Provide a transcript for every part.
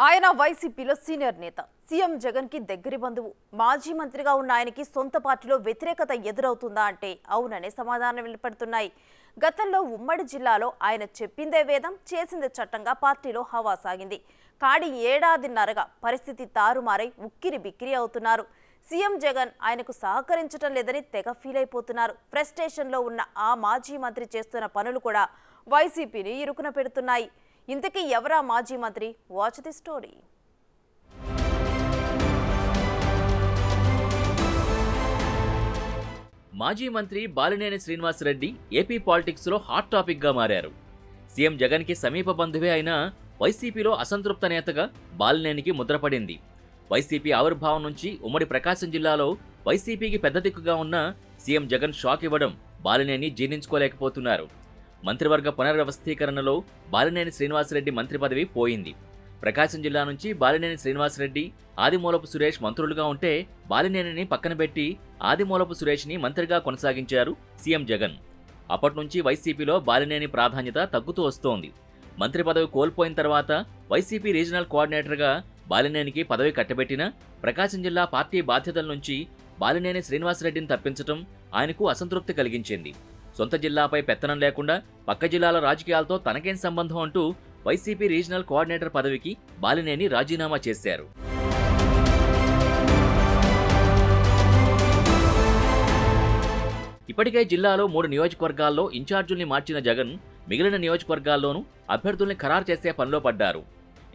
ఆయన వైసీపీలో సీనియర్ నేత సీఎం జగన్ కి దగ్గరి బంధువు మాజీ మంత్రిగా ఉన్న ఆయనకి సొంత పార్టీలో వ్యతిరేకత ఎదురవుతుందా అంటే అవుననే సమాధానం వెలువడుతున్నాయి. గతంలో ఉమ్మడి జిల్లాలో ఆయన చెప్పిందే వేదం చేసిందే చట్టంగా పార్టీలో హవా సాగింది. కాడి ఏడాదిన్నరగా పరిస్థితి తారుమారై ఉక్కిరి బిక్కిరి అవుతున్నారు. సీఎం జగన్ ఆయనకు సహకరించడం లేదని తెగ ఫీల్ అయిపోతున్నారు. ఫ్రస్ట్రేషన్లో ఉన్న ఆ మాజీ మంత్రి చేస్తున్న పనులు కూడా వైసీపీని ఇరుకున పెడుతున్నాయి. ఇంతకీ ఎవరా మాజీ మంత్రి? Watch the story. మాజీ మంత్రి బాలినేని శ్రీనివాసరెడ్డి ఏపీ పాలిటిక్స్ లో హాట్ టాపిక్ గా మారారు. సీఎం జగన్ కి సమీప బంధువే అయినా వైసీపీలో అసంతృప్త నేతగా బాలినేనికి ముద్రపడింది. వైసీపీ ఆవిర్భావం నుంచి ఉమ్మడి ప్రకాశం జిల్లాలో వైసీపీకి పెద్ద దిక్కుగా ఉన్న సీఎం జగన్ షాక్ ఇవ్వడం బాలినేని జీర్ణించుకోలేకపోతున్నారు. మంత్రివర్గ పునర్వ్యవస్థీకరణలో బాలినేని శ్రీనివాసరెడ్డి మంత్రి పదవి పోయింది. ప్రకాశం జిల్లా నుంచి బాలినేని శ్రీనివాసరెడ్డి, ఆదిమూలపు సురేష్ మంత్రులుగా ఉంటే బాలినేనిని పక్కన పెట్టి ఆదిమూలపు సురేష్ని మంత్రిగా కొనసాగించారు సీఎం జగన్. అప్పట్నుంచి వైసీపీలో బాలినేని ప్రాధాన్యత తగ్గుతూ వస్తోంది. మంత్రి పదవి కోల్పోయిన తర్వాత వైసీపీ రీజనల్ కోఆర్డినేటర్గా బాలినేనికి పదవి కట్టబెట్టినా ప్రకాశం జిల్లా పార్టీ బాధ్యతల నుంచి బాలినేని శ్రీనివాసరెడ్డిని తప్పించడం ఆయనకు అసంతృప్తి కలిగించింది. సొంత జిల్లాపై పెత్తనం లేకుండా పక్క జిల్లాల రాజకీయాలతో తనకేం సంబంధం అంటూ వైసీపీ రీజనల్ కోఆర్డినేటర్ పదవికి బాలినేని రాజీనామా చేశారు. ఇప్పటికే జిల్లాలో 3 నియోజకవర్గాల్లో ఇన్ఛార్జుల్ని మార్చిన జగన్ మిగిలిన నియోజకవర్గాల్లోనూ అభ్యర్థుల్ని ఖరారు చేసే పనిలో పడ్డారు.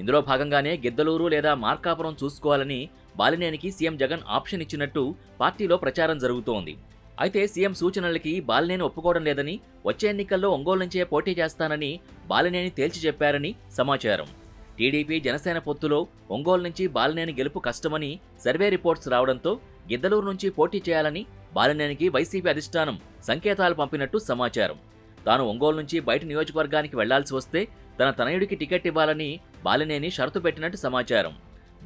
ఇందులో భాగంగానే గిద్దలూరు లేదా మార్కాపురం చూసుకోవాలని బాలినేనికి సీఎం జగన్ ఆప్షన్ ఇచ్చినట్టు పార్టీలో ప్రచారం జరుగుతోంది. అయితే సీఎం సూచనలకి బాలినేని ఒప్పుకోవడం లేదని, వచ్చే ఎన్నికల్లో ఒంగోలు నుంచే పోటీ చేస్తానని బాలినేని తేల్చి చెప్పారని సమాచారం. టీడీపీ జనసేన పొత్తులో ఒంగోలు నుంచి బాలినేని గెలుపు కష్టమని సర్వే రిపోర్ట్స్ రావడంతో గిద్దలూరు నుంచి పోటీ చేయాలని బాలినేనికి వైసీపీ అధిష్టానం సంకేతాలు పంపినట్టు సమాచారం. తాను ఒంగోలు నుంచి బయట నియోజకవర్గానికి వెళ్లాల్సి వస్తే తన తనయుడికి టికెట్ ఇవ్వాలని బాలినేని షరతు పెట్టినట్టు సమాచారం.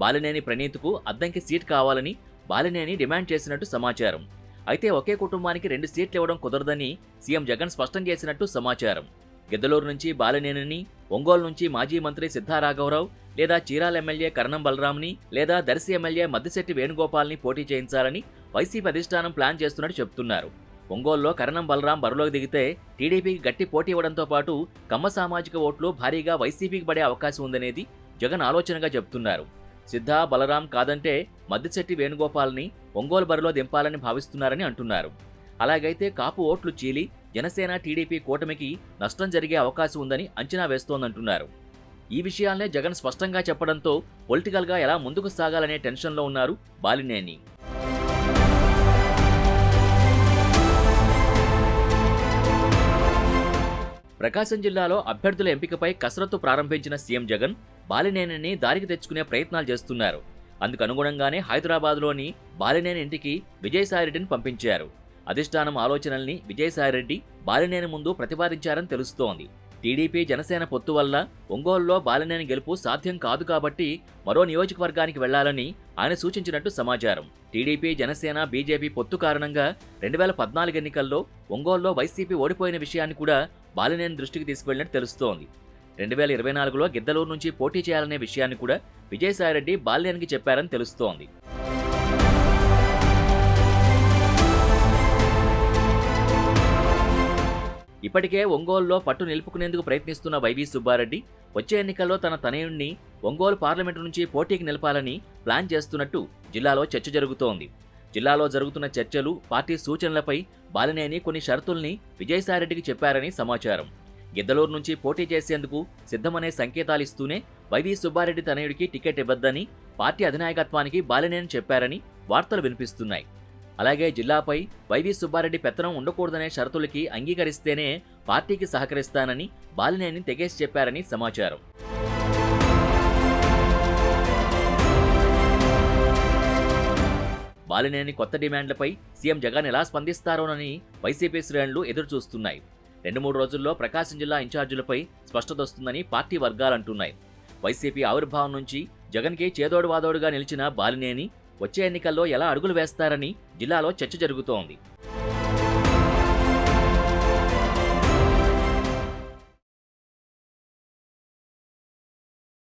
బాలినేని ప్రణీత్కు అద్దంకి సీట్ కావాలని బాలినేని డిమాండ్ చేసినట్టు సమాచారం. అయితే ఒకే కుటుంబానికి 2 సీట్లు ఇవ్వడం కుదరదని సీఎం జగన్ స్పష్టం చేసినట్టు సమాచారం. గిద్దలూరు నుంచి బాలినేనిని, ఒంగోలు నుంచి మాజీ మంత్రి సిద్ధారాఘవరావు లేదా చీరాల ఎమ్మెల్యే కరణం బలరాంని లేదా దర్శి ఎమ్మెల్యే మద్దిశెట్టి వేణుగోపాల్ని పోటీ చేయించాలని వైసీపీ అధిష్టానం ప్లాన్ చేస్తున్నట్టు చెబుతున్నారు. ఒంగోలులో కరణం బలరాం బరిలోకి దిగితే టీడీపీకి గట్టి పోటీ ఇవ్వడంతో పాటు కమ్మ సామాజిక ఓట్లు భారీగా వైసీపీకి పడే అవకాశం ఉందనేది జగన్ ఆలోచనగా చెబుతున్నారు. సిద్ధా, బలరాం కాదంటే మద్దిశెట్టి వేణుగోపాల్ని ఒంగోలు బరిలో దింపాలని భావిస్తున్నారని అంటున్నారు. అలాగైతే కాపు ఓట్లు చీలి జనసేన టీడీపీ కూటమికి నష్టం జరిగే అవకాశం ఉందని అంచనా వేస్తోందంటున్నారు. ఈ విషయాలనే జగన్ స్పష్టంగా చెప్పడంతో పొలిటికల్గా ఎలా ముందుకు సాగాలనే టెన్షన్లో ఉన్నారు బాలినేని. ప్రకాశం జిల్లాలో అభ్యర్థుల ఎంపికపై కసరత్తు ప్రారంభించిన సీఎం జగన్ బాలినేనిని దారికి తెచ్చుకునే ప్రయత్నాలు చేస్తున్నారు. అందుకు అనుగుణంగానే హైదరాబాద్లోని బాలినేని ఇంటికి విజయసాయిరెడ్డిని పంపించారు. అధిష్టానం ఆలోచనల్ని విజయసాయిరెడ్డి బాలినేని ముందు ప్రతిపాదించారని తెలుస్తోంది. టీడీపీ జనసేన పొత్తు వల్ల ఒంగోలులో బాలినేని గెలుపు సాధ్యం కాదు కాబట్టి మరో నియోజకవర్గానికి వెళ్లాలని ఆయన సూచించినట్టు సమాచారం. టీడీపీ జనసేన బీజేపీ పొత్తు కారణంగా 2014 ఎన్నికల్లో ఒంగోలులో వైసీపీ ఓడిపోయిన విషయాన్ని కూడా బాలినేని దృష్టికి తీసుకువెళ్లినట్టు తెలుస్తోంది. 2024లో గిద్దలూరు నుంచి పోటీ చేయాలనే విషయాన్ని కూడా విజయసాయిరెడ్డి బాలినేనికి చెప్పారని తెలుస్తోంది. ఇప్పటికే ఒంగోలులో పట్టు నిలుపుకునేందుకు ప్రయత్నిస్తున్న వైవి సుబ్బారెడ్డి వచ్చే ఎన్నికల్లో తన తనయుణ్ణి ఒంగోలు పార్లమెంటు నుంచి పోటీకి నిలపాలని ప్లాన్ చేస్తున్నట్టు జిల్లాలో చర్చ జరుగుతోంది. జిల్లాలో జరుగుతున్న చర్చలు, పార్టీ సూచనలపై బాలినేని కొన్ని షరతుల్ని విజయసాయిరెడ్డికి చెప్పారని సమాచారం. గిద్దలూరు నుంచి పోటీ చేసేందుకు సిద్ధమనే సంకేతాలిస్తూనే వైవి సుబ్బారెడ్డి తనయుడికి టికెట్ ఇవ్వద్దని పార్టీ అధినాయకత్వానికి బాలినేని చెప్పారని వార్తలు వినిపిస్తున్నాయి. అలాగే జిల్లాపై వైవి సుబ్బారెడ్డి పెత్తనం ఉండకూడదనే షరతులకి అంగీకరిస్తేనే పార్టీకి సహకరిస్తానని బాలినేని తెగేసి చెప్పారని సమాచారం. బాలినేని కొత్త డిమాండ్లపై సీఎం జగన్ ఎలా స్పందిస్తారోనని వైసీపీ శ్రేణులు ఎదురుచూస్తున్నాయి. 2-3 రోజుల్లో ప్రకాశం జిల్లా ఇన్ఛార్జీలపై స్పష్టత వస్తుందని పార్టీ వర్గాలంటున్నాయి. వైసీపీ ఆవిర్భావం నుంచి జగన్కి చేదోడు వాదోడుగా నిలిచిన బాలినేని వచ్చే ఎన్నికల్లో ఎలా అడుగులు వేస్తారని జిల్లాలో చర్చ జరుగుతోంది.